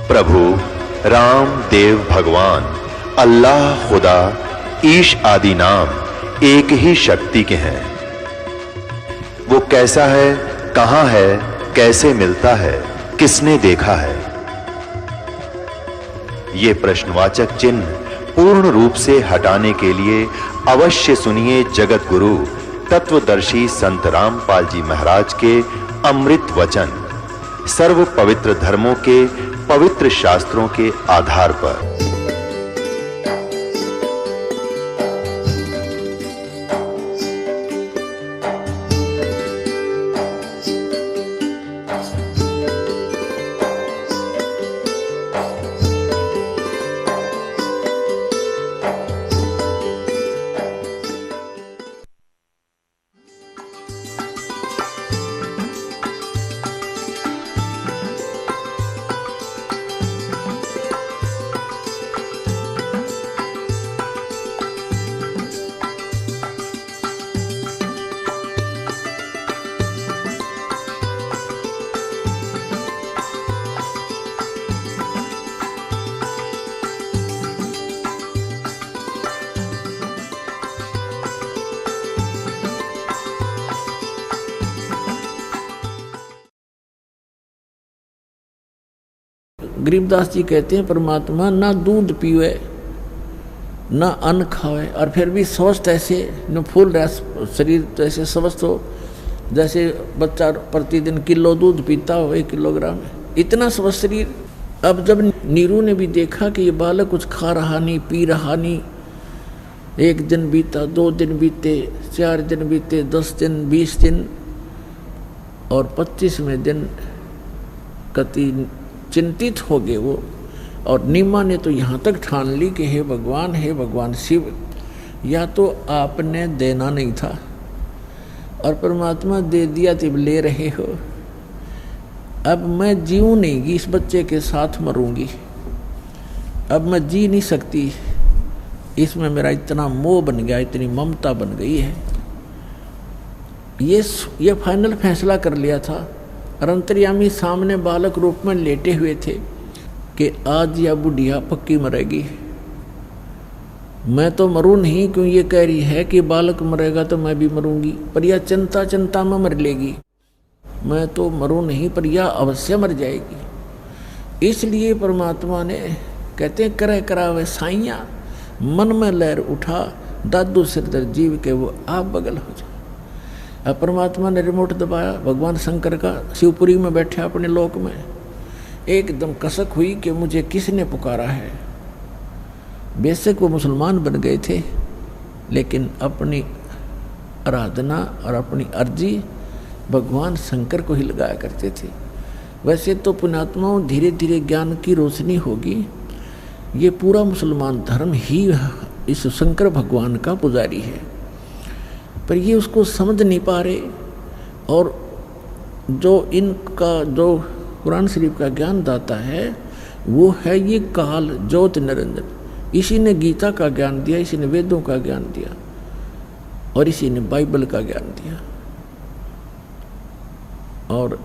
प्रभु राम देव भगवान अल्लाह खुदा ईश आदि नाम एक ही शक्ति के हैं। वो कैसा है, कहां है, कैसे मिलता है, किसने देखा है? ये प्रश्नवाचक चिन्ह पूर्ण रूप से हटाने के लिए अवश्य सुनिए जगत गुरु तत्वदर्शी संत रामपाल जी महाराज के अमृत वचन सर्व पवित्र धर्मों के पवित्र शास्त्रों के आधार पर। गरीबदास जी कहते हैं परमात्मा ना दूध पीवे ना अन्न खावे और फिर भी स्वस्थ ऐसे न फूल रहा शरीर तो ऐसे स्वस्थ हो जैसे बच्चा प्रतिदिन किलो दूध पीता हो 1 किलोग्राम, इतना स्वस्थ शरीर। अब जब नीरू ने भी देखा कि ये बालक कुछ खा रहा नहीं, पी रहा नहीं, 1 दिन बीता, 2 दिन बीते, 4 दिन बीते, 10 दिन, 20 दिन और 25वें दिन कति चिंतित हो गए वो। और नीमा ने तो यहाँ तक ठान ली कि हे भगवान शिव, या तो आपने देना नहीं था और परमात्मा दे दिया तो ले रहे हो। अब मैं जीऊँ नहीं, इस बच्चे के साथ मरूंगी, अब मैं जी नहीं सकती, इसमें मेरा इतना मोह बन गया, इतनी ममता बन गई है। ये फाइनल फैसला कर लिया था। और अंतर्यामी सामने बालक रूप में लेटे हुए थे कि आज या बुढ़िया पक्की मरेगी। मैं तो मरूं नहीं, क्यों ये कह रही है कि बालक मरेगा तो मैं भी मरूंगी, पर यह चिंता में मर लेगी। मैं तो मरूं नहीं, पर यह अवश्य मर जाएगी। इसलिए परमात्मा ने कहते करे करावे साइया, मन में लहर उठा, दादू सिरदर जीव के वो आप बगल हो जाए। अब परमात्मा ने रिमोट दबाया, भगवान शंकर का शिवपुरी में बैठे अपने लोक में। एकदम कसक हुई कि मुझे किसने पुकारा है। बेशक वो मुसलमान बन गए थे, लेकिन अपनी आराधना और अपनी अर्जी भगवान शंकर को ही लगाया करते थे। वैसे तो पुण्यात्माओं धीरे धीरे ज्ञान की रोशनी होगी। ये पूरा मुसलमान धर्म ही इस शंकर भगवान का पुजारी है, पर ये उसको समझ नहीं पा रहे। और जो इनका जो कुरान शरीफ का ज्ञान दाता है वो है ये काल ज्योत निरंजन। इसी ने गीता का ज्ञान दिया, इसी ने वेदों का ज्ञान दिया और इसी ने बाइबल का ज्ञान दिया। और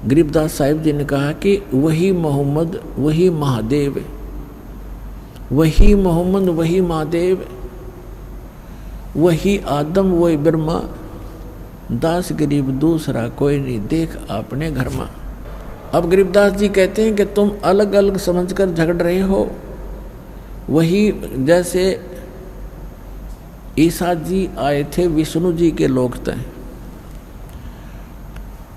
गरीबदास साहिब जी ने कहा कि वही मोहम्मद वही महादेव, वही मोहम्मद वही महादेव, वही आदम वही ब्रह्मा, दास गरीब दूसरा कोई नहीं, देख आपने घर में। अब गरीबदास जी कहते हैं कि तुम अलग अलग समझकर झगड़ रहे हो। वही जैसे ईसा जी आए थे विष्णु जी के लोक तय,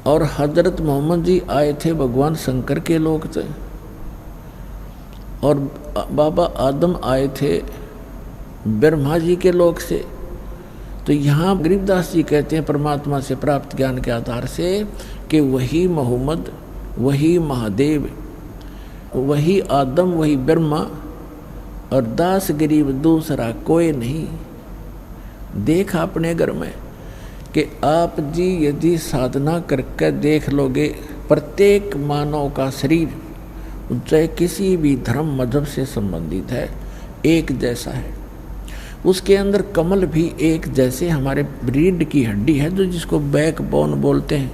और हजरत मोहम्मद जी आए थे भगवान शंकर के लोक तय, और बाबा आदम आए थे ब्रह्मा जी के लोक से। तो यहाँ गरीबदास जी कहते हैं परमात्मा से प्राप्त ज्ञान के आधार से कि वही मोहम्मद वही महादेव, वही आदम वही ब्रह्मा, और दास गरीब दूसरा कोई नहीं। देख अपने घर में कि आप जी यदि साधना करके देख लोगे, प्रत्येक मानव का शरीर चाहे किसी भी धर्म मजहब से संबंधित है एक जैसा है। उसके अंदर कमल भी एक जैसे हमारे रीढ़ की हड्डी है, जो जिसको बैकबोन बोलते हैं,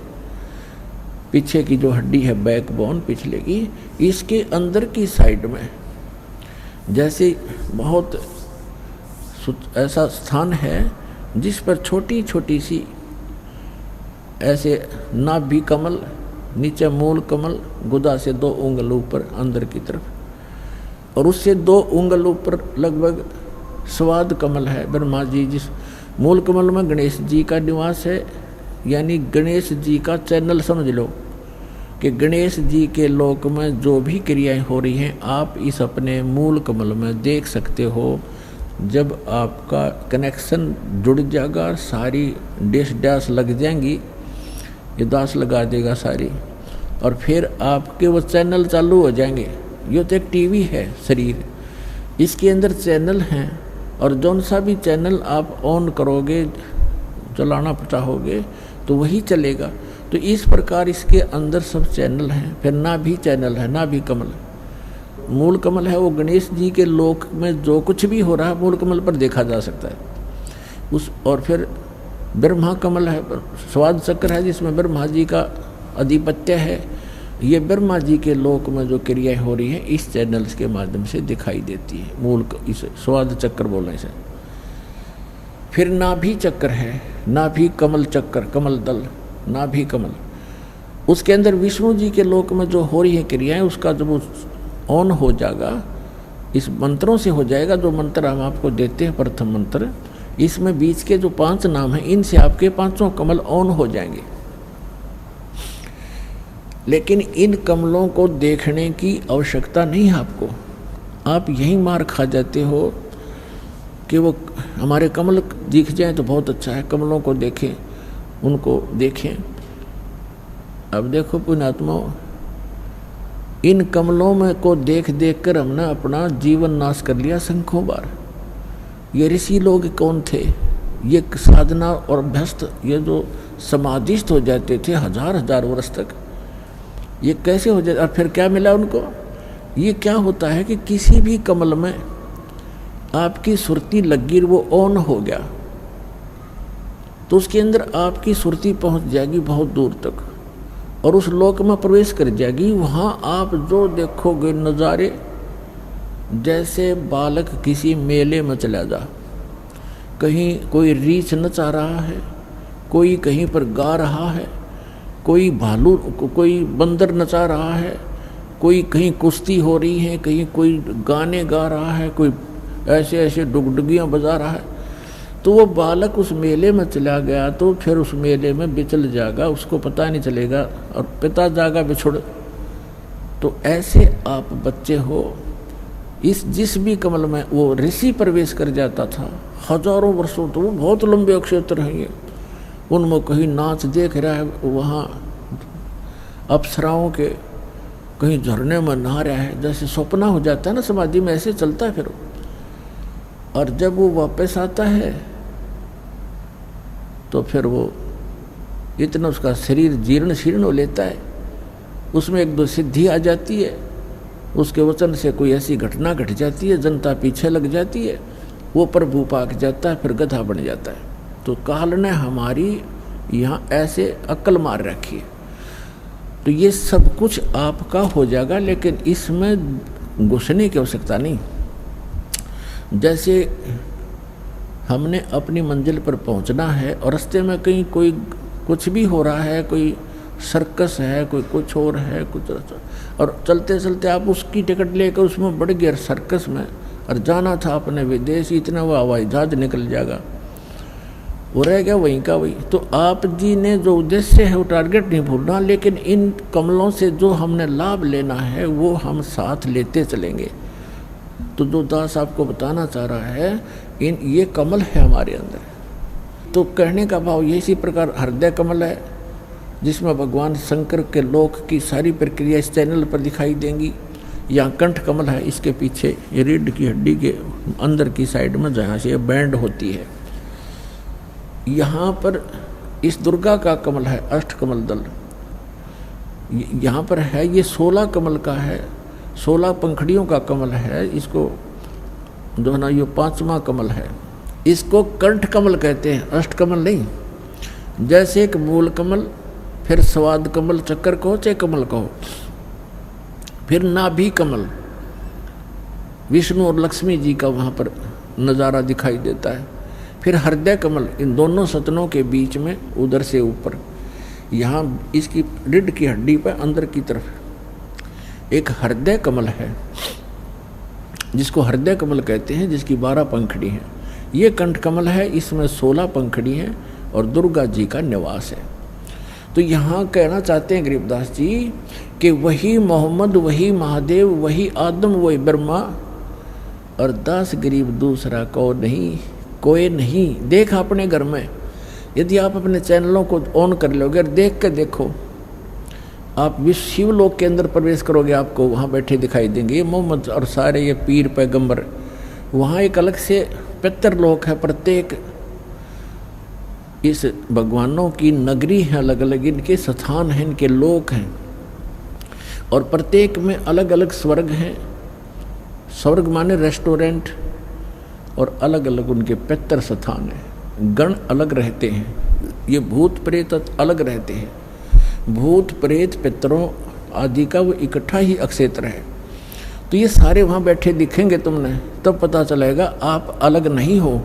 पीछे की जो हड्डी है बैकबोन पिछले की, इसके अंदर की साइड में जैसे बहुत ऐसा स्थान है जिस पर छोटी छोटी सी ऐसे नाभि कमल, नीचे मूल कमल, गुदा से 2 उंगल ऊपर अंदर की तरफ, और उससे 2 उंगल ऊपर लगभग स्वाद कमल है ब्रह्मा जी। जिस मूल कमल में गणेश जी का निवास है, यानी गणेश जी का चैनल समझ लो कि गणेश जी के लोक में जो भी क्रियाएं हो रही हैं आप इस अपने मूल कमल में देख सकते हो। जब आपका कनेक्शन जुड़ जाएगा, सारी डैश डैश लग जाएंगी, ये दास लगा देगा सारी, और फिर आपके वो चैनल चालू हो जाएंगे। ये तो एक टीवी है शरीर, इसके अंदर चैनल हैं, और जौन सा भी चैनल आप ऑन करोगे, चलाना चाहोगे तो वही चलेगा। तो इस प्रकार इसके अंदर सब चैनल हैं। फिर नाभि चैनल है, नाभि कमल, मूल कमल है वो गणेश जी के लोक में जो कुछ भी हो रहा है मूल कमल पर देखा जा सकता है उस। और फिर ब्रह्मा कमल है, स्वाद चक्र है जिसमें ब्रह्मा जी का आधिपत्य है। ये ब्रह्मा जी के लोक में जो क्रियाएं हो रही हैं इस चैनल्स के माध्यम से दिखाई देती है, मूल इसे स्वाद चक्र बोलने से। फिर नाभि चक्र है, नाभि कमल चक्र, कमल दल, नाभि कमल, उसके अंदर विष्णु जी के लोक में जो हो रही है क्रियाएं, उसका जब ऑन हो जाएगा, इस मंत्रों से हो जाएगा। जो मंत्र हम आपको देते हैं, प्रथम मंत्र, इसमें बीच के जो 5 नाम हैं, इनसे आपके 5 कमल ऑन हो जाएंगे। लेकिन इन कमलों को देखने की आवश्यकता नहीं है आपको, आप यही मार खा जाते हो कि वो हमारे कमल दिख जाए तो बहुत अच्छा है, कमलों को देखें, उनको देखें। अब देखो पुण्यात्मा, इन कमलों में को देख देख कर हमने अपना जीवन नाश कर लिया संख्यों बार। ये ऋषि लोग कौन थे? ये साधना और अभ्यस्त, ये जो समाधिस्थ हो जाते थे 1000 वर्ष तक, ये कैसे हो जाए? और फिर क्या मिला उनको? ये क्या होता है कि किसी भी कमल में आपकी सुरती लगी, वो ऑन हो गया तो उसके अंदर आपकी सुरती पहुंच जाएगी बहुत दूर तक, और उस लोक में प्रवेश कर जाएगी। वहाँ आप जो देखोगे नज़ारे, जैसे बालक किसी मेले में चला जा, कहीं कोई रीछ नचा रहा है, कोई कहीं पर गा रहा है, कोई भालू, कोई बंदर नचा रहा है, कोई कहीं कुश्ती हो रही है, कहीं कोई गाने गा रहा है, कोई ऐसे ऐसे डुगडुगियाँ बजा रहा है। तो वो बालक उस मेले में चला गया तो फिर उस मेले में बिचल जाएगा, उसको पता नहीं चलेगा, और पिता जाएगा बिछुड़। तो ऐसे आप बच्चे हो, इस जिस भी कमल में वो ऋषि प्रवेश कर जाता था 1000 वर्षों, तो वो बहुत लंबे क्षेत्र हैं ये, उनमें कहीं नाच देख रहा है, वहाँ अप्सराओं के कहीं झरने में नहा रहा है, जैसे सपना हो जाता है ना समाधि में, ऐसे चलता है फिर। और जब वो वापस आता है तो फिर वो इतना उसका शरीर जीर्ण शीर्ण हो लेता है, उसमें 1-2 सिद्धि आ जाती है, उसके वचन से कोई ऐसी घटना घट जाती है, जनता पीछे लग जाती है, वो प्रभु पाक जाता है, फिर गधा बन जाता है। तो काल ने हमारी यहाँ ऐसे अक्ल मार रखी है। तो ये सब कुछ आपका हो जाएगा, लेकिन इसमें घुसने की आवश्यकता नहीं। जैसे हमने अपनी मंजिल पर पहुंचना है और रास्ते में कहीं कोई कुछ भी हो रहा है, कोई सर्कस है, कोई कुछ और है, कुछ, और चलते चलते आप उसकी टिकट लेकर उसमें बढ़ गए सर्कस में, और जाना था अपने विदेश, इतना वो हवाई जहाज निकल जाएगा, वो रह गया वहीं का वही। तो आप जी ने जो उद्देश्य है वो टारगेट नहीं भूलना, लेकिन इन कमलों से जो हमने लाभ लेना है वो हम साथ लेते चलेंगे। तो जो दास आपको बताना चाह रहा है, ये कमल है हमारे अंदर। तो कहने का भाव ये इसी प्रकार हृदय कमल है, जिसमें भगवान शंकर के लोक की सारी प्रक्रिया इस चैनल पर दिखाई देंगी। यहाँ कंठ कमल है, इसके पीछे ये रीढ़ की हड्डी के अंदर की साइड में जहाँ से ये बैंड होती है, यहाँ पर इस दुर्गा का कमल है, अष्ट कमल दल यहाँ पर है। ये 16 कमल का है, 16 पंखड़ियों का कमल है। इसको जो है ना, ये 5वां कमल है, इसको कंठ कमल कहते हैं, अष्ट कमल नहीं। जैसे एक मूल कमल, फिर स्वाद कमल चक्कर कहो चाहे कमल कहो, फिर नाभि कमल, विष्णु और लक्ष्मी जी का वहाँ पर नज़ारा दिखाई देता है। फिर हृदय कमल, इन दोनों सतनों के बीच में उधर से ऊपर, यहाँ इसकी रीढ़ की हड्डी पर अंदर की तरफ एक हृदय कमल है, जिसको हृदय कमल कहते हैं, जिसकी 12 पंखड़ी हैं। ये कंठ कमल है, इसमें 16 पंखड़ी हैं और दुर्गा जी का निवास है। तो यहाँ कहना चाहते हैं गरीबदास जी कि वही मोहम्मद, वही महादेव, वही आदम, वही ब्रह्मा, और दास गरीब दूसरा को नहीं, कोई नहीं। देख अपने घर में, यदि आप अपने चैनलों को ऑन कर लोगे और देख के देखो, आप विश्व शिवलोक के अंदर प्रवेश करोगे, आपको वहाँ बैठे दिखाई देंगे ये मोहम्मद और सारे ये पीर पैगंबर। वहाँ एक अलग से पितर लोक है, प्रत्येक इस भगवानों की नगरी है, अलग अलग इनके स्थान हैं, इनके लोक हैं, और प्रत्येक में अलग अलग स्वर्ग हैं। स्वर्ग माने रेस्टोरेंट, और अलग अलग उनके पितर स्थान हैं। गण अलग रहते हैं, ये भूत प्रेत अलग रहते हैं। भूत प्रेत पितरों आदि का वो इकट्ठा ही अक्षेत्र है। तो ये सारे वहाँ बैठे दिखेंगे तुमने, तब पता चलेगा आप अलग नहीं हो,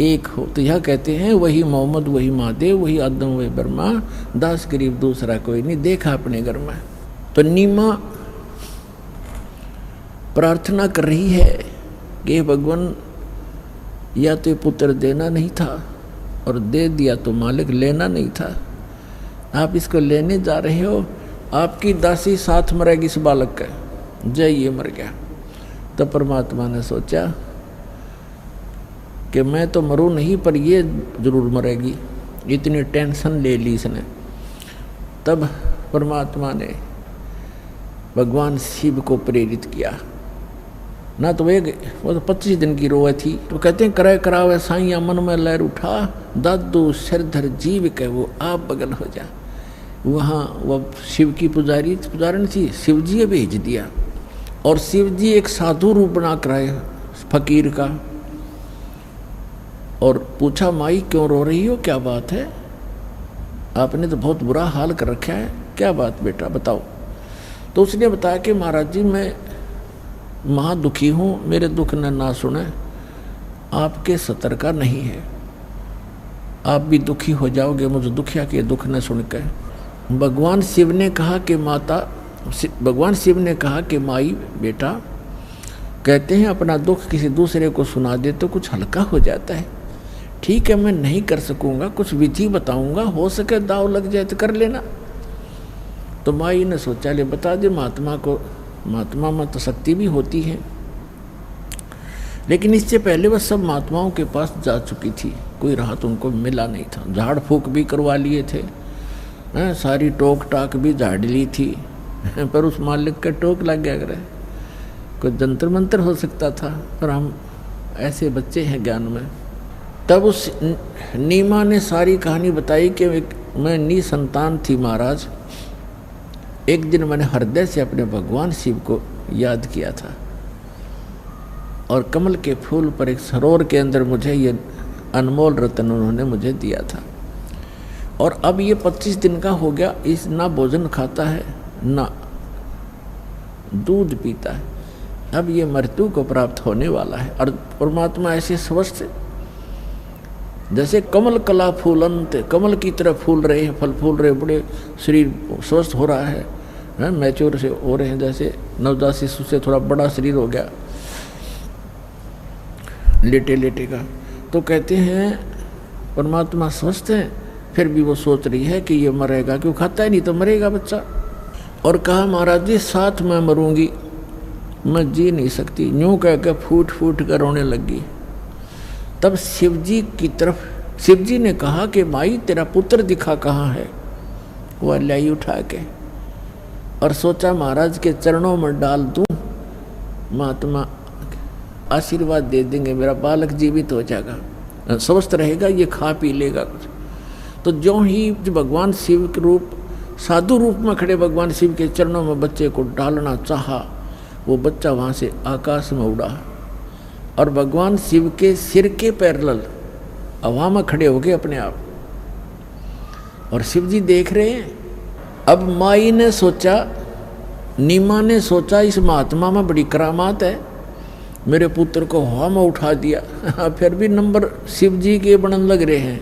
एक हो। तो यह कहते हैं वही मोहम्मद, वही महादेव, वही आदम, वही ब्रह्मा, दास गरीब दूसरा कोई नहीं। देखा अपने घर में। तो नीमा प्रार्थना कर रही है कि भगवान, या तो पुत्र देना नहीं था और दे दिया तो मालिक लेना नहीं था, आप इसको लेने जा रहे हो, आपकी दासी साथ मरेगी इस बालक का। जय, ये मर गया। तो परमात्मा ने सोचा कि मैं तो मरूं नहीं, पर ये जरूर मरेगी, इतनी टेंशन ले ली इसने। तब परमात्मा ने भगवान शिव को प्रेरित किया ना, तो वो तो 25 दिन की रोए थी। तो कहते हैं कराए करावे साइया मन में लहर उठा, दादू सिरधर जीव के वो आप बगल हो जा। वहाँ वो शिव की पुजारन थी, शिव जी भेज दिया, और शिव जी एक साधु रूप बना कर आए फकीर का, और पूछा माई क्यों रो रही हो, क्या बात है, आपने तो बहुत बुरा हाल कर रखा है, क्या बात बेटा बताओ। तो उसने बताया कि महाराज जी मैं महा दुखी हूँ, मेरे दुख ने ना सुने, आपके सतर का नहीं है, आप भी दुखी हो जाओगे मुझे दुखिया के दुख न सुन के। भगवान शिव ने कहा कि भगवान शिव ने कहा कि माई बेटा, कहते हैं अपना दुख किसी दूसरे को सुना दे तो कुछ हल्का हो जाता है। ठीक है, मैं नहीं कर सकूँगा, कुछ विधि बताऊँगा, हो सके दाव लग जाए तो कर लेना। तो माई ने सोचा ले बता दे महात्मा को, महात्मा में तो शक्ति भी होती है। लेकिन इससे पहले वह सब महात्माओं के पास जा चुकी थी, कोई राहत उनको मिला नहीं था। झाड़ फूक भी करवा लिए थे, सारी टोक टाक भी झाड़ ली थी, पर उस मालिक का टोक लग गया करे। कोई जंतर मंतर हो सकता था, पर हम ऐसे बच्चे हैं ज्ञान में। तब उस नीमा ने सारी कहानी बताई कि मैं निसंतान थी महाराज, एक दिन मैंने हृदय से अपने भगवान शिव को याद किया था, और कमल के फूल पर एक सरोवर के अंदर मुझे ये अनमोल रत्न उन्होंने मुझे दिया था। और अब ये 25 दिन का हो गया, इस ना भोजन खाता है ना दूध पीता है, अब ये मृत्यु को प्राप्त होने वाला है। और परमात्मा ऐसे स्वस्थ जैसे कमल कला फूलंत, कमल की तरह फूल रहे हैं, फल फूल रहे, बड़े शरीर स्वस्थ हो रहा है, मैच्योर से हो रहे हैं, जैसे नवजात शिशु से थोड़ा बड़ा शरीर हो गया लेटे लेटे का। तो कहते हैं परमात्मा स्वस्थ है, फिर भी वो सोच रही है कि ये मरेगा, क्यों खाता है नहीं तो मरेगा बच्चा। और कहा महाराज जी साथ मैं मरूंगी, मैं जी नहीं सकती, यूँ कह के फूट फूट कर रोने लगी। तब शिवजी की तरफ शिवजी ने कहा कि माई तेरा पुत्र दिखा कहाँ है। वह लाई उठा के और सोचा महाराज के चरणों में डाल दूं, महात्मा आशीर्वाद दे देंगे, मेरा बालक जीवित हो जाएगा, स्वस्थ रहेगा, ये खा पी लेगा कुछ। तो जो ही भगवान शिव के रूप साधु रूप में खड़े भगवान शिव के चरणों में बच्चे को डालना चाहा, वो बच्चा वहाँ से आकाश में उड़ा और भगवान शिव के सिर के पैरेलल हवा में खड़े हो गए अपने आप। और शिव जी देख रहे हैं। अब माई ने सोचा, नीमा ने सोचा इस महात्मा में बड़ी करामात है, मेरे पुत्र को हवा में उठा दिया। फिर भी नंबर शिव जी के बनन लग रहे हैं।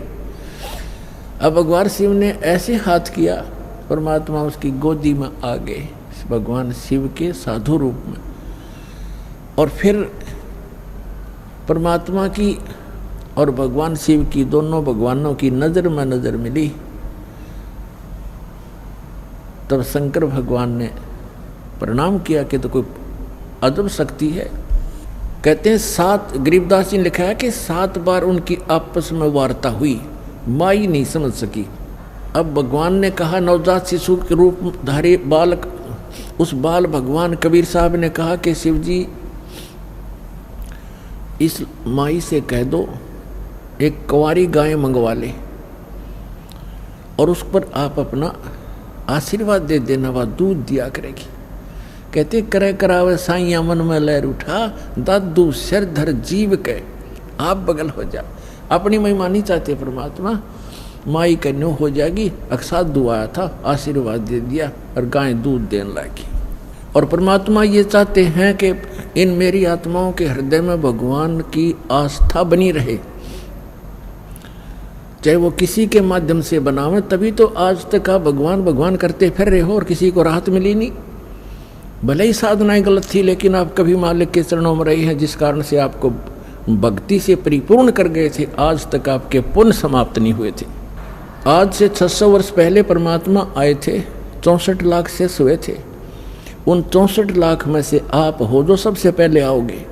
अब भगवान शिव ने ऐसे हाथ किया, परमात्मा उसकी गोदी में आ गए भगवान शिव के साधु रूप में। और फिर परमात्मा की और भगवान शिव की, दोनों भगवानों की नज़र में नज़र मिली। तब शंकर भगवान ने प्रणाम किया कि तो कोई अदब शक्ति है। कहते हैं 7, गरीबदास जी ने लिखा है कि 7 बार उनकी आपस में वार्ता हुई, माई नहीं समझ सकी। अब भगवान ने कहा, नवजात शिशु के रूप धारी बालक, उस बाल भगवान कबीर साहब ने कहा कि शिव जी इस माई से कह दो एक कुंवारी गाय मंगवा ले और उस पर आप अपना आशीर्वाद दे देना, वह दूध दिया करेगी। कहते करे करावे साइया मन में लहर उठा, दादू सिर धर जीव के आप बगल हो जा। अपनी महिमा नहीं चाहते परमात्मा, माई कन्यो हो जाएगी। अक्साधु आया था, आशीर्वाद दे दिया और गाय दूध देने लगी। और परमात्मा ये चाहते हैं कि इन मेरी आत्माओं के हृदय में भगवान की आस्था बनी रहे, चाहे वो किसी के माध्यम से बनावे। तभी तो आज तक आप भगवान भगवान करते फिर रहे हो और किसी को राहत मिली नहीं। भले ही साधनाएं गलत थी, लेकिन आप कभी मालिक के चरणों में रहे हैं, जिस कारण से आपको भक्ति से परिपूर्ण कर गए थे। आज तक आपके पुण्य समाप्त नहीं हुए थे। आज से 600 वर्ष पहले परमात्मा आए थे, 64 लाख शेष हुए थे। उन 64 लाख में से आप हो जो सबसे पहले आओगे।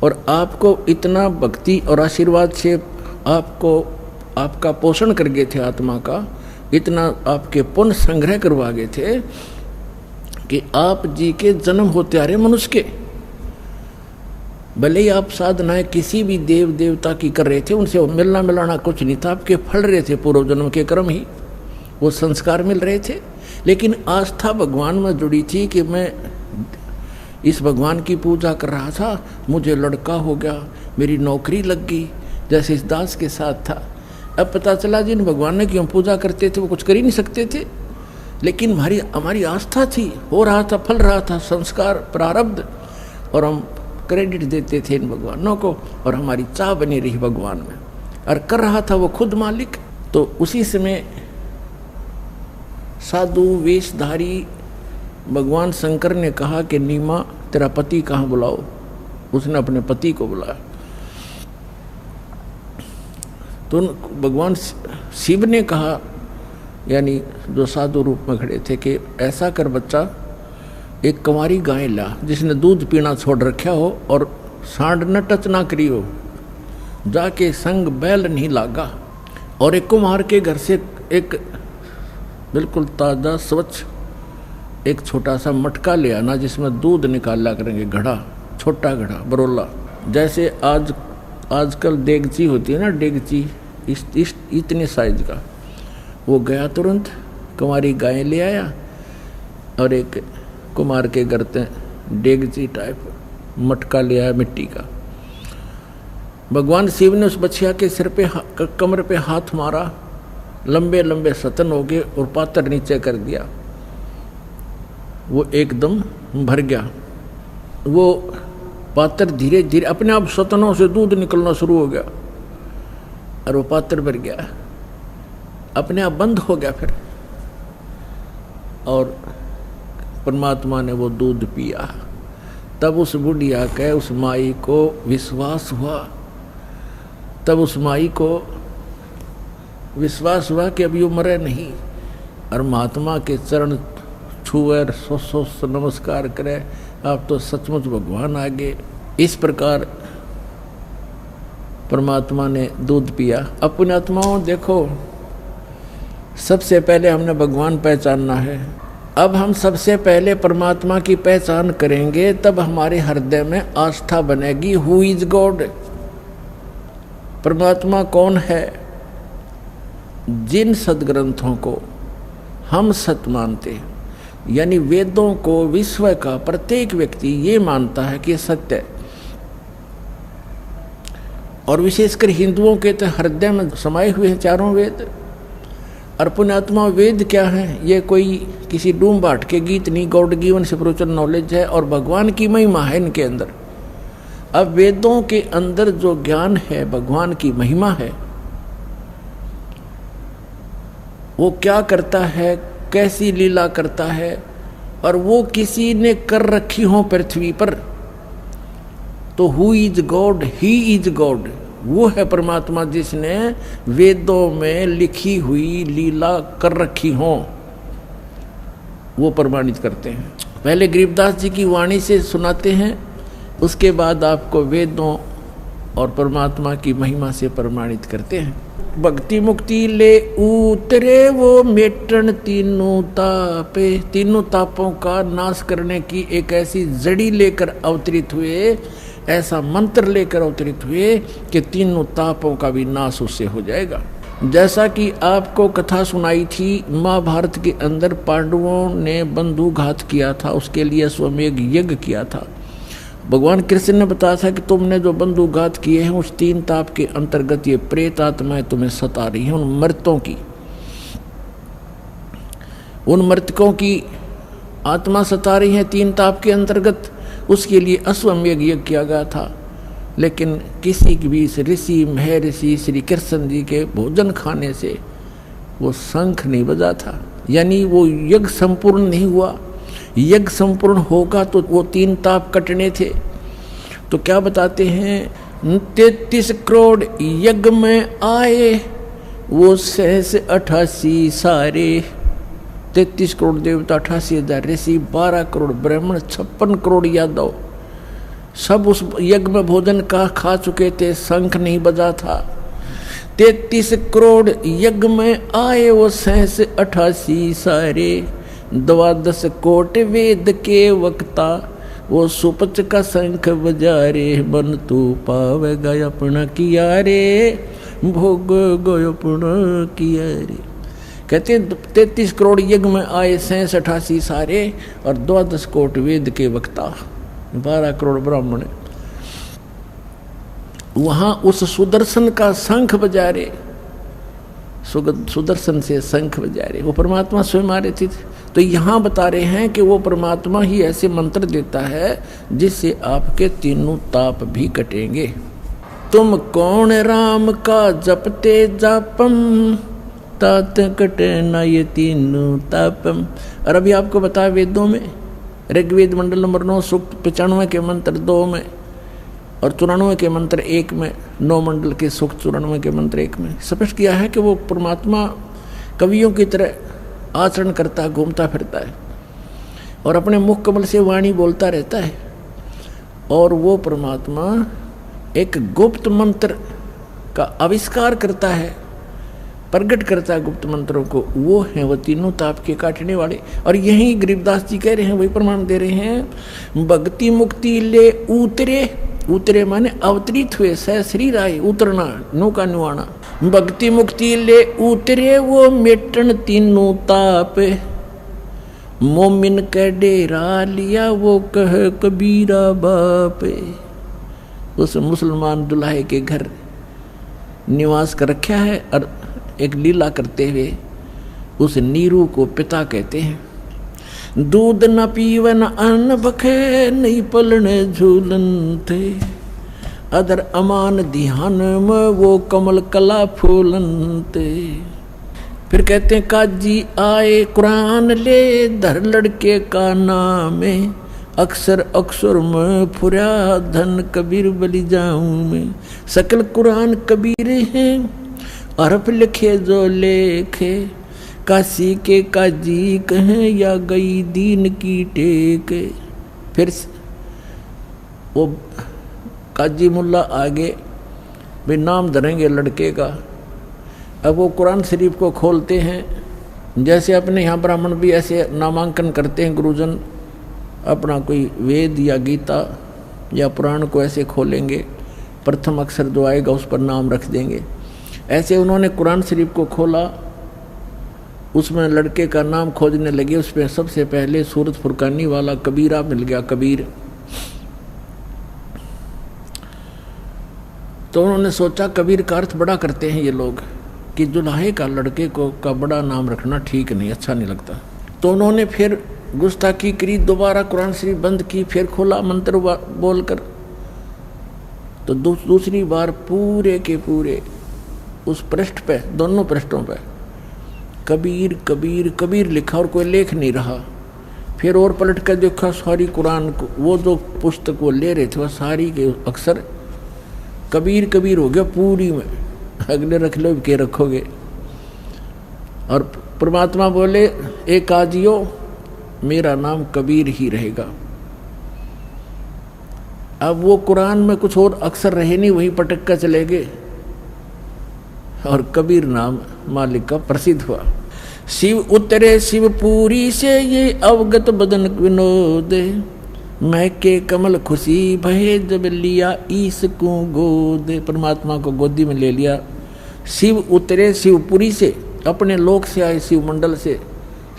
और आपको इतना भक्ति और आशीर्वाद से आपको आपका पोषण कर गए थे, आत्मा का इतना आपके पुण्य संग्रह करवा गए थे कि आप जी के जन्म होते आ रहे मनुष्य के। भले ही आप साधनाएं किसी भी देव देवता की कर रहे थे, उनसे मिलना मिलाना कुछ नहीं था, आपके फल रहे थे पूर्व जन्म के कर्म ही, वो संस्कार मिल रहे थे। लेकिन आस्था भगवान में जुड़ी थी कि मैं इस भगवान की पूजा कर रहा था, मुझे लड़का हो गया, मेरी नौकरी लग गई, जैसे इस दास के साथ था। अब पता चला जिन भगवान ने क्यों पूजा करते थे वो कुछ कर ही नहीं सकते थे, लेकिन हमारी आस्था थी, हो रहा था, फल रहा था, संस्कार प्रारब्ध, और हम क्रेडिट देते थे इन भगवानों को, और हमारी चाह बनी रही भगवान में, और कर रहा था वो खुद मालिक। तो उसी समय साधु वेशधारी भगवान शंकर ने कहा कि नीमा तेरा पति कहाँ बुलाओ। उसने अपने पति को बुलाया। तो भगवान शिव ने कहा, यानी जो साधु रूप में खड़े थे, कि ऐसा कर बच्चा, एक कुंवारी गाय ला जिसने दूध पीना छोड़ रखा हो और सांड न टच ना करी हो, जाके संग बैल नहीं लागा, और एक कुम्हार के घर से एक बिल्कुल ताज़ा स्वच्छ एक छोटा सा मटका ले आना जिसमें दूध निकाला करेंगे, घड़ा, छोटा घड़ा, बरोला। जैसे आजकल देगची होती है ना, डेगची इतने साइज का। वो गया तुरंत, कुंवारी गाय ले आया और एक कुमार के घर से डेगची टाइप मटका ले आया मिट्टी का। भगवान शिव ने उस बछिया के सिर पे कमर पे हाथ मारा, लंबे लंबे सतन हो गए और पात्र नीचे कर दिया। वो एकदम भर गया। वो पात्र धीरे धीरे अपने आप सतनों से दूध निकलना शुरू हो गया और वो पात्र भर गया, अपने आप बंद हो गया फिर। और परमात्मा ने वो दूध पिया। तब उस बुढ़िया के, उस माई को विश्वास हुआ, तब उस माई को विश्वास हुआ कि अभी वो मरे नहीं, और महात्मा के चरण छुए, सौ नमस्कार करे, आप तो सचमुच भगवान आ गए। इस प्रकार परमात्मा ने दूध पिया। अपनी आत्माओं देखो, सबसे पहले हमने भगवान पहचानना है। अब हम सबसे पहले परमात्मा की पहचान करेंगे, तब हमारे हृदय में आस्था बनेगी। हु इज गॉड, परमात्मा कौन है। जिन सदग्रंथों को हम सत्य मानते हैं, यानी वेदों को, विश्व का प्रत्येक व्यक्ति ये मानता है कि सत्य है, और विशेषकर हिंदुओं के तो हृदय में समाये हुए हैं चारों वेद। और पुण्यात्मा वेद क्या है? ये कोई किसी डूम बाट के गीत नहीं, गॉड गिवन स्पिरिचुअल नॉलेज है और भगवान की महिमा है इनके अंदर। अब वेदों के अंदर जो ज्ञान है, भगवान की महिमा है, वो क्या करता है, कैसी लीला करता है, और वो किसी ने कर रखी हो पृथ्वी पर, तो who is God? He is God. वो है परमात्मा जिसने वेदों में लिखी हुई लीला कर रखी हो, वो प्रमाणित करते हैं। पहले गरीबदास जी की वाणी से सुनाते हैं, उसके बाद आपको वेदों और परमात्मा की महिमा से प्रमाणित करते हैं। भक्ति मुक्ति ले उतरे वो मेटन तीनों तापे, तीनों तापों का नाश करने की एक ऐसी जड़ी लेकर अवतरित हुए, ऐसा मंत्र लेकर अवतरित हुए कि तीनों तापों का भी नाश उससे हो जाएगा। जैसा कि आपको कथा सुनाई थी, महाभारत के अंदर पांडवों ने बंधुघात किया था, उसके लिए अश्वमेध यज्ञ किया था। भगवान कृष्ण ने बताया था कि तुमने जो बंधुघात किए हैं उस 3 ताप के अंतर्गत ये प्रेत आत्माएं तुम्हें सता रही हैं, उन मृतों की, उन मृतकों की आत्मा सता रही है 3 ताप के अंतर्गत। उसके लिए अश्वमेध यज्ञ किया गया था, लेकिन किसी भी ऋषि महर्षि श्री कृष्ण जी के भोजन खाने से वो शंख नहीं बजा था, यानी वो यज्ञ संपूर्ण नहीं हुआ। यज्ञ संपूर्ण होगा तो वो 3 ताप कटने थे। तो क्या बताते हैं, 33 करोड़ यज्ञ में आए वो 88 सारे, 33 करोड़ देवता, 88,000 ऋषि, 12 करोड़ ब्राह्मण, 56 करोड़ यादव, सब उस यज्ञ में भोजन का खा चुके थे, शंख नहीं बजा था। 33 करोड़ यज्ञ में आए वो 88 सारे, 12 कोट वेद के वक्ता, वो सुपच का शंख बजा रे, मन तू पावेगा अपना किया रे, भोग गयो अपना किया रे। कहते हैं 33 करोड़ यज्ञ में आए 88 सारे और 12 कोट वेद के वक्ता, 12 करोड़ ब्राह्मण, वहां उस सुदर्शन का शंख बजा रे, सुदर्शन से शंख बजा रहे, वो परमात्मा स्वयं आ रहे थे। तो यहाँ बता रहे हैं कि वो परमात्मा ही ऐसे मंत्र देता है जिससे आपके 3 ताप भी कटेंगे। तुम कौन राम का जपते जापम, तात कटे ना ये 3 तापम। और अभी आपको बताया वेदों में, ऋग्वेद मंडल नंबर 9 सूक्त 95 के मंत्र 2 में और 94 के मंत्र 1 में, 9 मंडल के सूक्त 94 के मंत्र 1 में स्पष्ट किया है कि वो परमात्मा कवियों की तरह आचरण करता है, घूमता फिरता है और अपने मुख कमल से वाणी बोलता रहता है। और वो परमात्मा एक गुप्त मंत्र का आविष्कार करता है, प्रकट करता है गुप्त मंत्रों को, वो है वो 3 ताप के काटने वाले। और यही गरीबदास जी कह रहे हैं, वही प्रमाण दे रहे हैं। भक्ति मुक्ति ले उतरे, उतरे माने अवतरित हुए, सहश्री राय, उतरना, नौका नुआना। भक्ति मुक्ति ले उतरे वो मेटन 3 ताप, मोमिन के डेरा लिया वो कह कबीरा बाप। उस मुसलमान दुल्हे के घर निवास कर रखा है और एक लीला करते हुए उस नीरू को पिता कहते हैं। दूध न पीवन अन्न बखे, नहीं पलने झूलन थे, अदर अमान ध्यान में वो कमल कला फूलन थे। फिर कहते हैं काजी आए कुरान ले, धर लड़के का नाम, अक्सर अक्सर में फुरा धन कबीर बलि जाऊं मैं। सकल कुरान कबीर हैं, हरफ लिखे जो लेखे, काशी के काजी कहें या गई दीन की टेक। फिर वो काजी मुल्ला आगे भी नाम धरेंगे लड़के का। अब वो कुरान शरीफ को खोलते हैं, जैसे अपने यहाँ ब्राह्मण भी ऐसे नामांकन करते हैं, गुरुजन अपना कोई वेद या गीता या पुराण को ऐसे खोलेंगे, प्रथम अक्षर जो आएगा उस पर नाम रख देंगे। ऐसे उन्होंने कुरान शरीफ को खोला, उसमें लड़के का नाम खोजने लगे, उसमें सबसे पहले सूरत फुरकानी वाला कबीरा मिल गया, कबीर। तो उन्होंने सोचा कबीर का अर्थ बड़ा करते हैं ये लोग, कि दुल्हे का लड़के को का बड़ा नाम रखना ठीक नहीं, अच्छा नहीं लगता। तो उन्होंने फिर गुस्ताखी करी, दोबारा कुरान शरीफ बंद की, फिर खोला मंत्र बोलकर। तो दूसरी बार पूरे के पूरे उस पृष्ठ पे, दोनों पृष्ठों पे कबीर कबीर कबीर लिखा और कोई लेख नहीं रहा। फिर और पलट कर देखा, सारी कुरान को, वो जो पुस्तक वो ले रहे थे वह सारी के अक्सर कबीर कबीर हो गया पूरी में। अगले रख लो के रखोगे। और परमात्मा बोले, एक आजियो मेरा नाम कबीर ही रहेगा। अब वो कुरान में कुछ और अक्सर रहे नहीं, वही पटक कर चले गए और कबीर नाम मालिक का प्रसिद्ध हुआ। शिव उतरे शिवपुरी से ये अवगत बदन विनोद, मैं के कमल खुशी भये जब लिया ईस को गोद। परमात्मा को गोदी में ले लिया। शिव उतरे शिवपुरी से, अपने लोक से आए, शिव मंडल से,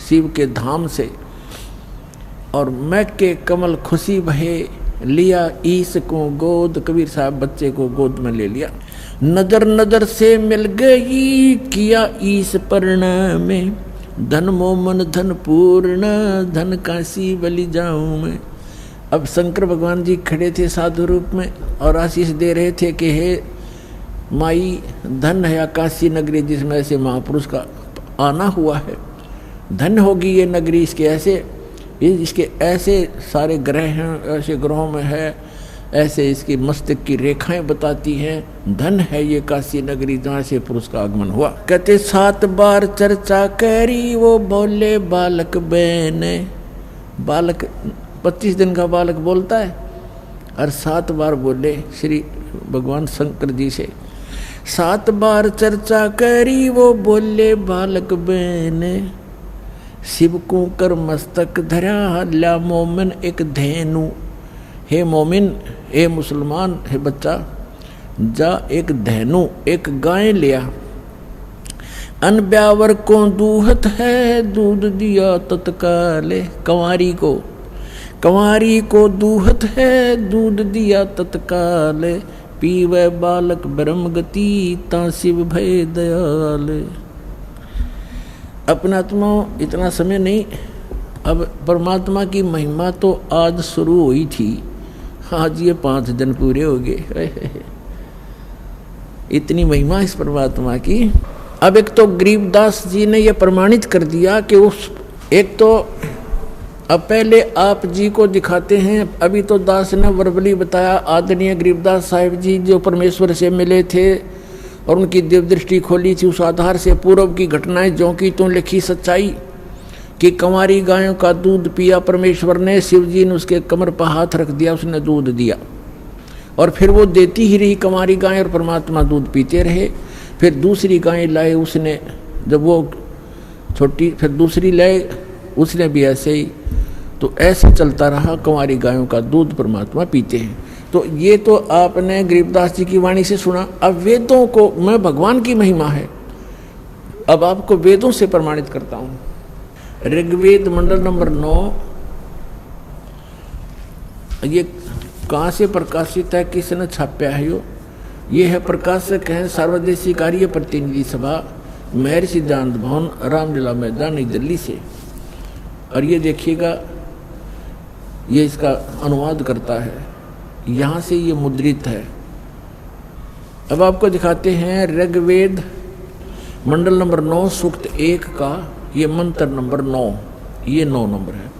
शिव के धाम से। और मैं के कमल खुशी भये लिया ईस को गोद, कबीर साहब बच्चे को गोद में ले लिया। नजर नजर से मिल गई किया ईस प्रणाम में, धन मोमन धन पूर्ण धन काशी बलि जाऊं मैं। अब शंकर भगवान जी खड़े थे साधु रूप में और आशीष दे रहे थे कि हे माई, धन है काशी नगरी जिसमें ऐसे महापुरुष का आना हुआ है, धन होगी ये नगरी, इसके ऐसे सारे ग्रह हैं, ऐसे ग्रहों में है, ऐसे इसकी मस्तक की रेखाएं बताती हैं, धन है ये काशी नगरी जहाँ से पुरुष का आगमन हुआ। कहते 7 बार चर्चा करी वो बोले बालक बहने। बालक 25 दिन का बालक बोलता है और 7 बार बोले श्री भगवान शंकर जी से। 7 बार चर्चा करी वो बोले बालक बहने, शिव को कर मस्तक धरा ला मोमिन एक धेनु। हे मोमिन, हे मुसलमान, हे बच्चा, जा एक धेनु, एक गाय लिया। अन ब्यावर को दूहत है दूध दिया तत्काले। कंवारी को दूहत है दूध दिया तत्काले, पीवे बालक ब्रह्म गति ता शिव भय दयाल। अपनात्मा इतना समय नहीं, अब परमात्मा की महिमा तो आज शुरू हुई थी, आज ये 5 दिन पूरे हो गए। इतनी महिमा इस परमात्मा की। अब एक तो गरीबदास जी ने यह प्रमाणित कर दिया कि उस एक तो अब पहले आप जी को दिखाते हैं। अभी तो दास ने वर्बली बताया, आदरणीय गरीबदास साहिब जी जो परमेश्वर से मिले थे और उनकी दिव्य दृष्टि खोली थी, उस आधार से पूर्व की घटनाएं जो की तो लिखी सच्चाई कि कंवारी गायों का दूध पिया परमेश्वर ने, शिव जी ने उसके कमर पर हाथ रख दिया, उसने दूध दिया और फिर वो देती ही रही कंवारी गाय और परमात्मा दूध पीते रहे। फिर दूसरी गाय लाए उसने, जब वो छोटी, फिर दूसरी लाए उसने भी ऐसे ही। तो ऐसे चलता रहा, कंवारी गायों का दूध परमात्मा पीते हैं। तो ये तो आपने गरीबदास जी की वाणी से सुना। अब वेदों को, मैं भगवान की महिमा है, अब आपको वेदों से प्रमाणित करता हूँ। ऋग्वेद मंडल नंबर 9, ये कहाँ से प्रकाशित है, किसने छापा है? ये है प्रकाशक हैं सर्वदेशी कार्य प्रतिनिधि सभा, महर्षि सिद्धांत भवन, रामलीला मैदान, नई दिल्ली से। और ये देखिएगा, ये इसका अनुवाद करता है, यहाँ से ये मुद्रित है। अब आपको दिखाते हैं ऋग्वेद मंडल नंबर 9 सूक्त 1 का ये मंत्र नंबर 9, ये 9 नंबर है।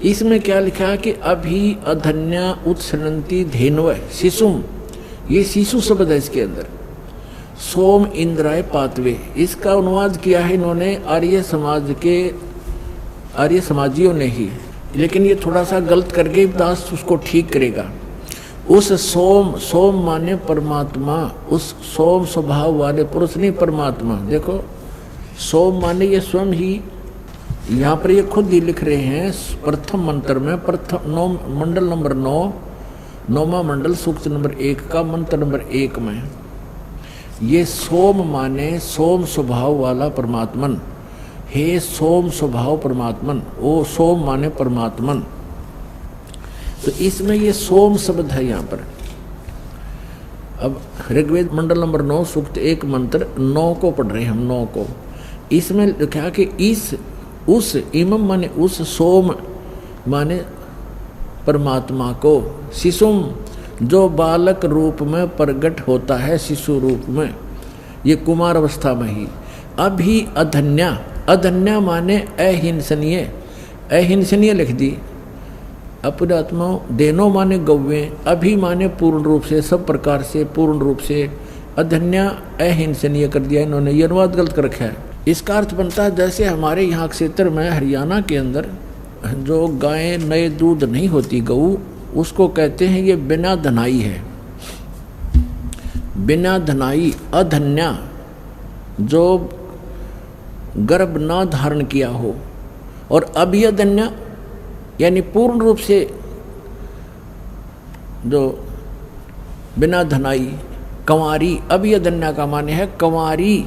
इसमें क्या लिखा है कि अभी अधन्या उत्सनंती धेनव शिशुम, ये शिशु शब्द है इसके अंदर। सोम इंद्राय पातवे, इसका अनुवाद किया है इन्होंने आर्य समाजियों ने ही, लेकिन ये थोड़ा सा गलत कर गए, दास उसको ठीक करेगा। उस सोम माने परमात्मा, उस सोम स्वभाव वाले पुरुष नहीं परमात्मा। देखो सोम माने ये स्वयं ही, यहाँ पर ये खुद ही लिख रहे हैं प्रथम मंत्र में, प्रथम मंडल नंबर 9, 9वां मंडल सूक्त नंबर 1 का मंत्र नंबर 1 में ये सोम माने सोम स्वभाव वाला परमात्मन। हे सोम स्वभाव परमात्मन, ओ सोम माने परमात्मन। तो इसमें ये सोम शब्द है यहाँ पर। अब ऋग्वेद मंडल नंबर 9 सूक्त 1 मंत्र 9 को पढ़ रहे हैं हम, 9 को। इसमें लिखा कि इस उस इमम माने उस, सोम माने परमात्मा को, शिशुम जो बालक रूप में प्रकट होता है, शिशु रूप में, ये कुमार अवस्था में ही। अभी अधन्या, अधन्या माने अहिंसनीय, अहिंसनीय लिख दी। अपने आत्मा देनो माने गौवे, अभी माने पूर्ण रूप से, सब प्रकार से, पूर्ण रूप से, अधन्या अहिंसनीय कर दिया इन्होंने, ये अनुवाद गलत कर रखा है। इसका अर्थ बनता है जैसे हमारे यहाँ क्षेत्र में हरियाणा के अंदर जो गायें नए दूध नहीं होती गऊ, उसको कहते हैं ये बिना धनाई है, बिना धनाई। अधन्या जो गर्भ ना धारण किया हो, और अभिअधन्या यानी पूर्ण रूप से जो बिना धनाई, कंवारी। अभिअधन्या का माने है कंवारी,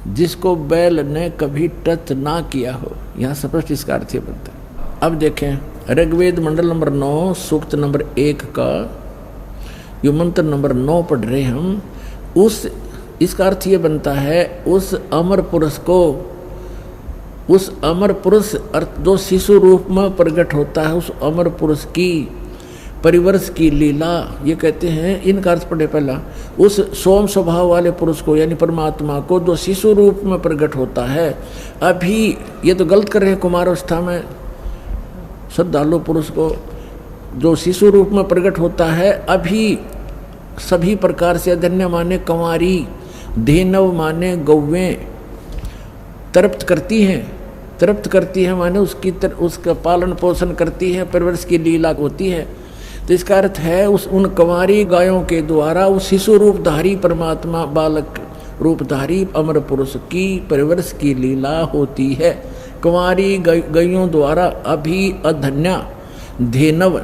जिसको बैल ने कभी टच ना किया हो, यहाँ स्पष्ट इसका अर्थ बनता है। अब देखें ऋग्वेद मंडल नंबर 9 सूक्त नंबर 1 का यो मंत्र नंबर 9 पढ़ रहे हम। उस, इसका अर्थ ये बनता है उस अमर पुरुष को, उस अमर पुरुष अर्थ जो शिशु रूप में प्रकट होता है, उस अमर पुरुष की परिवर्ष की लीला, ये कहते हैं। इनका अर्थ पढ़े पहला, उस सोम स्वभाव वाले पुरुष को यानी परमात्मा को जो शिशु रूप में प्रकट होता है। अभी ये तो गलत कर रहे हैं, कुमार अवस्था में श्रद्धालु पुरुष को जो शिशु रूप में प्रकट होता है, अभी सभी प्रकार से। अधन्य माने कंवारी, धेनव माने गौवें, तृप्त करती हैं, तृप्त करती है माने उसका पालन पोषण करती है, परवरिश की लीला होती है। तो इसका अर्थ है उस उन कंवारी गायों के द्वारा उस शिशु रूपधारी परमात्मा, बालक रूपधारी अमर पुरुष की परवरिश की लीला होती है। कंवारी गायों द्वारा अभी अधन्या धेनव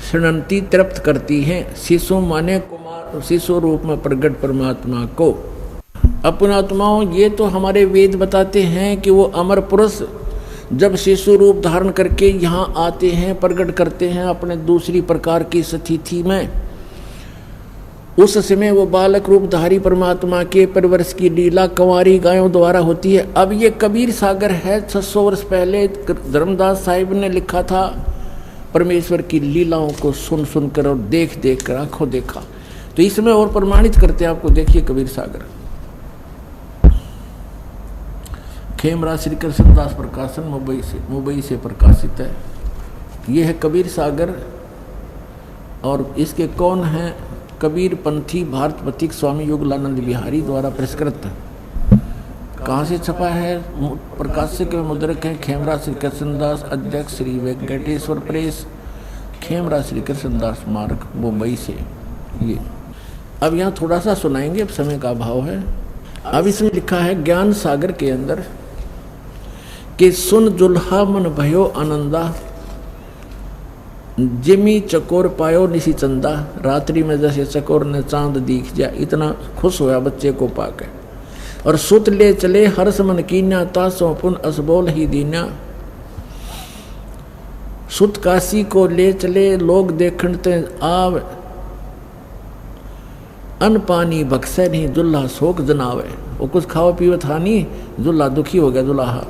शृणंती तृप्त करती हैं, शिशु माने कुमार, शिशु रूप में प्रकट परमात्मा को। अपनात्माओं, ये तो हमारे वेद बताते हैं कि वो अमर पुरुष जब शिशु रूप धारण करके यहाँ आते हैं, प्रकट करते हैं अपने दूसरी प्रकार की स्थिति में, उस समय वो बालक रूपधारी परमात्मा के परवरिश की लीला कंवारी गायों द्वारा होती है। अब ये कबीर सागर है, 600 वर्ष पहले धर्मदास साहिब ने लिखा था। परमेश्वर की लीलाओं को सुन सुनकर और देख देख कर आंखों देखा, तो इसमें और प्रमाणित करते हैं आपको। देखिए कबीर सागर, खेमराज श्री कृष्णदास प्रकाशन, मुंबई से प्रकाशित है। ये है कबीर सागर, और इसके कौन हैं? कबीर पंथी भारत पथिक स्वामी योगलानंद बिहारी द्वारा पुरस्कृत। कहाँ से छपा है? प्रकाशक में मुद्रक है खेमराज श्री कृष्णदास, अध्यक्ष श्री वेंकटेश्वर प्रेस, खेमराज श्री कृष्णदास मार्ग, मुंबई से। ये अब यहाँ थोड़ा सा सुनाएंगे, अब समय का अभाव है। अब इसमें लिखा है ज्ञान सागर के अंदर कि सुन जुल्हा मन भयो आनंदा, जिमी चकोर पायो निशी चंदा। रात्रि में जैसे चकोर ने चांद दिख जा, इतना खुश होया बच्चे को पाकर। और सुत ले चले हर्ष मन कीन्या, तासों पुन असबोल ही दीन्या। सुत काशी को ले चले लोग देखते आव, अन पानी बक्से नहीं दुल्हा शोक जनावे। वो कुछ खाओ पीओ था नहीं, दुल्हा दुखी हो गया दुल्हा।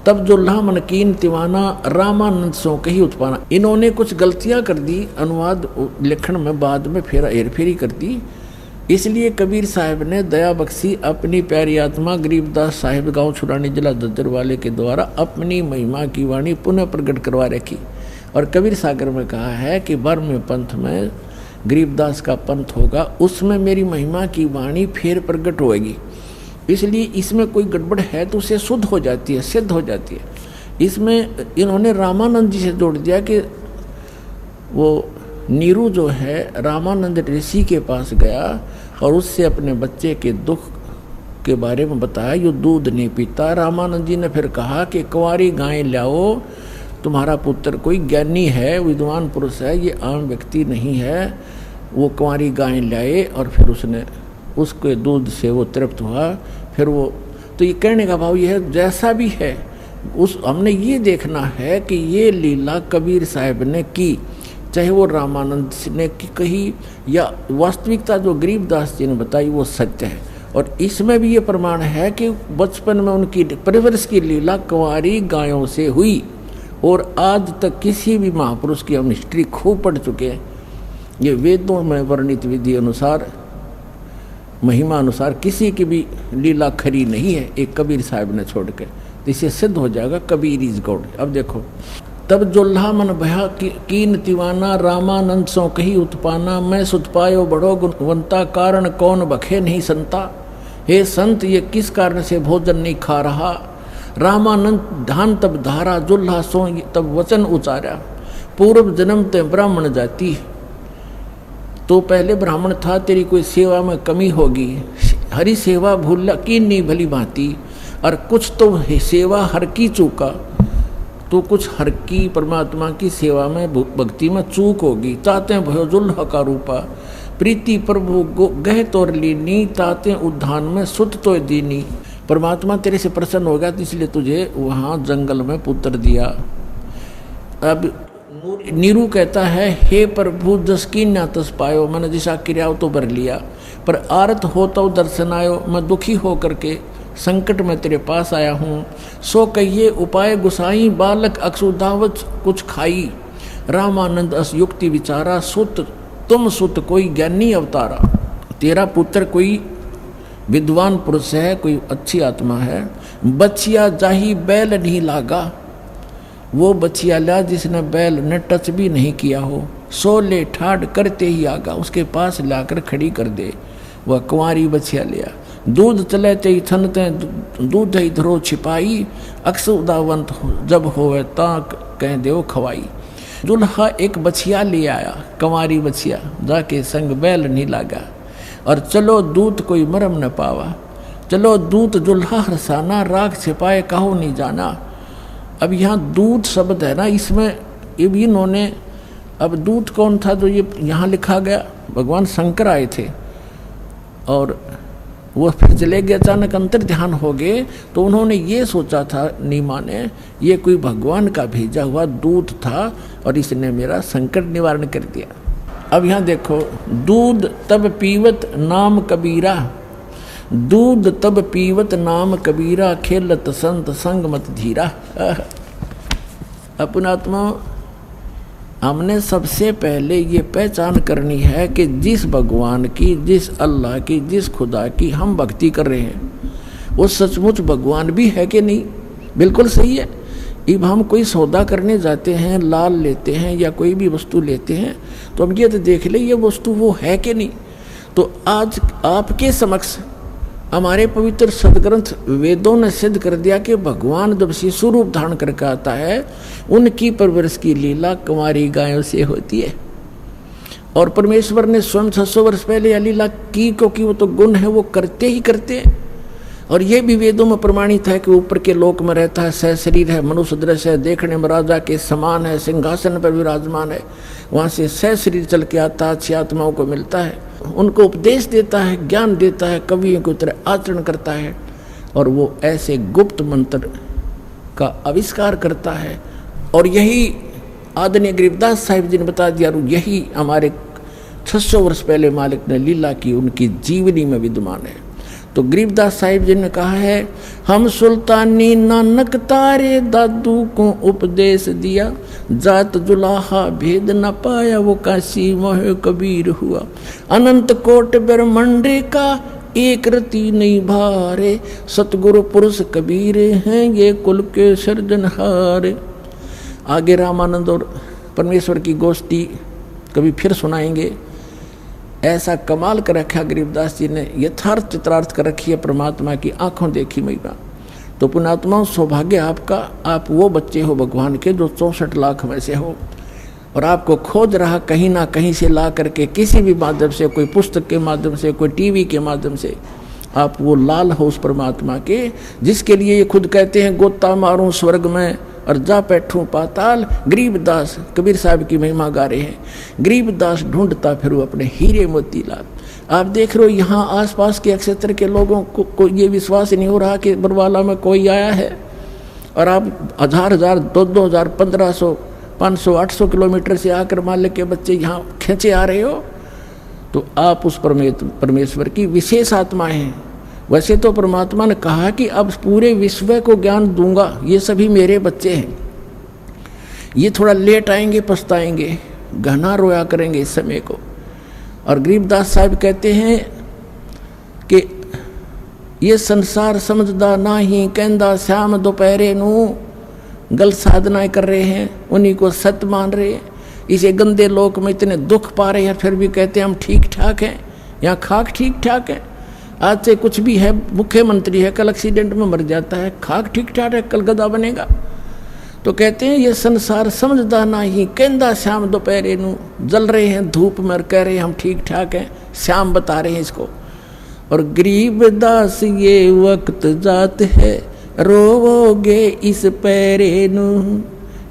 तब दुल्हा मनकीन तिवाना, रामानंद सो कही उत्पाना। इन्होंने कुछ गलतियां कर दी अनुवाद लेखन में, बाद में फेरा हेरफेरी कर दी। इसलिए कबीर साहब ने दया बख्शी अपनी प्यारी आत्मा गरीबदास साहिब गांव छुरानी जिला दद्दर वाले के द्वारा अपनी महिमा की वाणी पुनः प्रकट करवा रखी। और कबीर सागर में कहा है कि बर्म पंथ में गरीबदास का पंथ होगा, उसमें मेरी महिमा की वाणी फिर प्रकट होएगी। इसलिए इसमें कोई गड़बड़ है तो उसे शुद्ध हो जाती है, सिद्ध हो जाती है। इसमें इन्होंने रामानंद जी से जोड़ दिया कि वो नीरू जो है रामानंद ऋषि के पास गया और उससे अपने बच्चे के दुख के बारे में बताया। यो दूध नहीं पीता। रामानंद जी ने फिर कहा कि कुंवारी गाय लाओ, तुम्हारा पुत्र कोई ज्ञानी है, विद्वान पुरुष है, ये आम व्यक्ति नहीं है। वो कुंवारी गाय लाए और फिर उसने उसके दूध से वो तृप्त हुआ। फिर वो, तो ये कहने का भाव ये है जैसा भी है हमने ये देखना है कि ये लीला कबीर साहब ने की, चाहे वो रामानंद ने की कही या वास्तविकता जो गरीबदास जी ने बताई वो सत्य है। और इसमें भी ये प्रमाण है कि बचपन में उनकी परवरिश की लीला कुंवारी गायों से हुई, और आज तक किसी भी महापुरुष की हम हिस्ट्री खूब पढ़ चुके हैं, ये वेदों में वर्णित विधि अनुसार महिमा अनुसार किसी की भी लीला खरी नहीं है, एक कबीर साहब ने छोड़ के। इससे सिद्ध हो जाएगा कबीर इज गॉड। अब देखो, तब जोल्हा मन भया कीन तिवाना, रामानंद सो कही उत्पाना, मैं सुत पायो बड़ो गुणवंता, कारण कौन बखे नहीं संता। हे संत ये किस कारण से भोजन नहीं खा रहा, रामानंद धान तब धारा, जोल्हा सो तब वचन उचारा, पूर्व जन्म ते ब्राह्मण जाति। तो पहले ब्राह्मण था, तेरी कोई सेवा में कमी होगी, हरि सेवा भूला की नहीं भली भांति, और कुछ तो सेवा हर की चूका, तो कुछ हर की परमात्मा की सेवा में भक्ति में चूक होगी। ताते भयो जुल्हा का रूपा, प्रीति प्रभु गह तोर लीनी, ताते उद्धान में सुत तो दीनी। परमात्मा तेरे से प्रसन्न हो गया तो इसलिए तुझे वहाँ जंगल में पुत्र दिया। अब नीरू कहता है, हे प्रभु जस की न तस पायो, मैंने जिसा क्रियाओ तो भर लिया, पर आरत हो तो दर्शन आयो, मैं दुखी हो करके संकट में तेरे पास आया हूँ। सो कहिए उपाय गुसाई, बालक अक्षुदावत कुछ खाई, रामानंद अस युक्ति विचारा, सुत तुम सुत कोई ज्ञानी अवतारा। तेरा पुत्र कोई विद्वान पुरुष है, कोई अच्छी आत्मा है। बचिया जाही बैल नहीं लागा, वो बचिया ला जिसने बैल ने टच भी नहीं किया हो, सो ले ठाड़ करते ही आगा, उसके पास लाकर खड़ी कर दे। वह कुंवारी बचिया लिया, दूध चले ते थनते दूध इधरो छिपाई, अक्स उदावंत जब होवे ता कह देव खवाई। दुल्हा एक बछिया ले आया, कंवारी बछिया, जाके संग बैल नहीं लागा, और चलो दूत कोई मरम न पावा, चलो दूत दुल्हा हरसाना, राग छिपाए कहो नहीं जाना। अब यहाँ दूत शब्द है ना, इसमें ये भी इन्होंने, अब दूत कौन था जो ये यहाँ लिखा गया, भगवान शंकर आए थे और वो फिर चले गए, अचानक अंतर ध्यान हो गए, तो उन्होंने ये सोचा था नीमा ने, ये कोई भगवान का भेजा हुआ दूत था और इसने मेरा संकट निवारण कर दिया। अब यहाँ देखो, दूध तब पीवत नाम कबीरा, दूध तब पीवत नाम कबीरा, खेलत संत संग मत धीरा। अपनात्मा हमने सबसे पहले ये पहचान करनी है कि जिस भगवान की, जिस अल्लाह की, जिस खुदा की हम भक्ति कर रहे हैं वो सचमुच भगवान भी है कि नहीं। बिल्कुल सही है। अब हम कोई सौदा करने जाते हैं, लाल लेते हैं या कोई भी वस्तु लेते हैं, तो अब ये तो देख ले ये वस्तु वो है कि नहीं। तो आज आपके समक्ष हमारे पवित्र सदग्रंथ वेदों ने सिद्ध कर दिया कि भगवान जब शिशु रूप धारण करके आता है, उनकी परवरिश की लीला कुंवारी गायों से होती है। और परमेश्वर ने स्वयं 600 वर्ष पहले यह लीला की, क्योंकि वो तो गुण है, वो करते ही करते हैं। और ये भी वेदों में प्रमाणित है कि ऊपर के लोक में रहता है, सह शरीर है, मनुष्य दृश्य है, देखने में राजा के समान है, सिंहासन पर विराजमान है, वहाँ से सह शरीर चल के आता, अच्छी आत्माओं को मिलता है, उनको उपदेश देता है, ज्ञान देता है, कवियों की तरह आचरण करता है, और वो ऐसे गुप्त मंत्र का आविष्कार करता है। और यही आदरणीय गरीबदास साहिब जी ने बता दिया, और यही हमारे 600 वर्ष पहले मालिक ने लीला की, उनकी जीवनी में विद्यमान है। तो गरीबदास साहिब जी ने कहा है, हम सुल्तानी नानक तारे दादू को उपदेश दिया, जात जुलाहा भेद न पाया, वो काशी मोह कबीर हुआ, अनंत कोट ब्रह्मंड का एक रति नहीं भारे, सतगुरु पुरुष कबीर हैं ये कुल के सृजनहारे। आगे रामानंद और परमेश्वर की गोष्ठी कभी फिर सुनाएंगे। ऐसा कमाल कर रखा गरीबदास जी ने, यथार्थ चित्रार्थ कर रखी है परमात्मा की आंखों देखी महिमा। तो पुण्यात्मा सौभाग्य आपका, आप वो बच्चे हो भगवान के जो 64 लाख में से हो, और आपको खोज रहा कहीं ना कहीं से ला करके, किसी भी माध्यम से, कोई पुस्तक के माध्यम से, कोई टीवी के माध्यम से, आप वो लाल हो उस परमात्मा के, जिसके लिए ये खुद कहते हैं गोता मारूं स्वर्ग में और जा बैठूं पाताल। गरीबदास कबीर साहब की महिमा गा रहे हैं, गरीबदास ढूंढता फिर अपने हीरे मोतीलाल। आप देख रहे हो यहाँ आसपास के क्षेत्र के लोगों को ये विश्वास नहीं हो रहा कि बरवाला में कोई आया है, और आप 1000 2000 1500 500-800 किलोमीटर से आकर मालिक के बच्चे यहाँ खींचे आ रहे हो, तो आप उस परमेश्वर की विशेष आत्मा हैं। वैसे तो परमात्मा ने कहा कि अब पूरे विश्व को ज्ञान दूंगा, ये सभी मेरे बच्चे हैं। ये थोड़ा लेट आएंगे, पछताएंगे, घना रोया करेंगे इस समय को। और गरीबदास साहब कहते हैं कि ये संसार समझदा नाही, कहंदा श्याम दोपहरे नू, गल साधनाएं कर रहे हैं, उन्हीं को सत्य मान रहे हैं। इसे गंदे लोक में इतने दुख पा रहे हैं, फिर भी कहते हैं हम ठीक ठाक हैं, यहाँ खाक ठीक ठाक है। आज से कुछ भी है, मुख्यमंत्री है, कल एक्सीडेंट में मर जाता है, खाक ठीक ठाक है, कल गधा बनेगा। तो कहते हैं ये संसार समझदा नहीं, कहंदा श्याम दोपहरे नू, जल रहे हैं धूप में और कह रहे हैं हम ठीक ठाक हैं, श्याम बता रहे हैं इसको। और गरीबदास ये वक्त जात है, रोवोगे इस पैरे नू,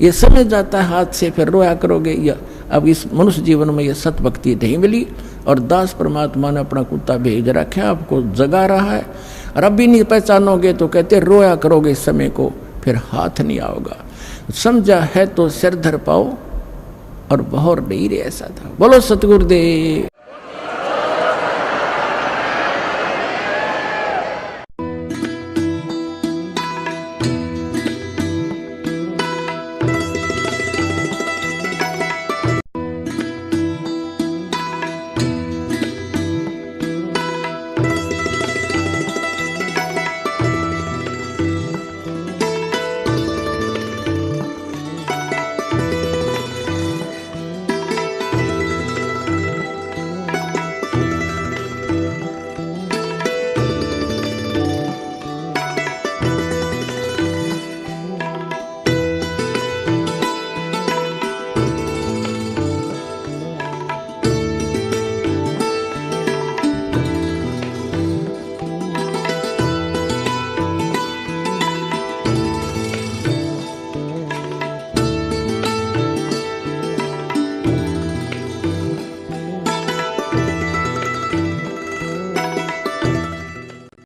ये समझ जाता है हाथ से, फिर रोया करोगे। या अब इस मनुष्य जीवन में ये सत भक्ति नहीं मिली, और दास परमात्मा ने अपना कुत्ता भेज रखा, आपको जगा रहा है, और अब भी नहीं पहचानोगे तो कहते रोया करोगे इस समय को, फिर हाथ नहीं आओगा। समझा है तो सिर धर पाओ, और बहर नहीं रे ऐसा था। बोलो सतगुरुदेव।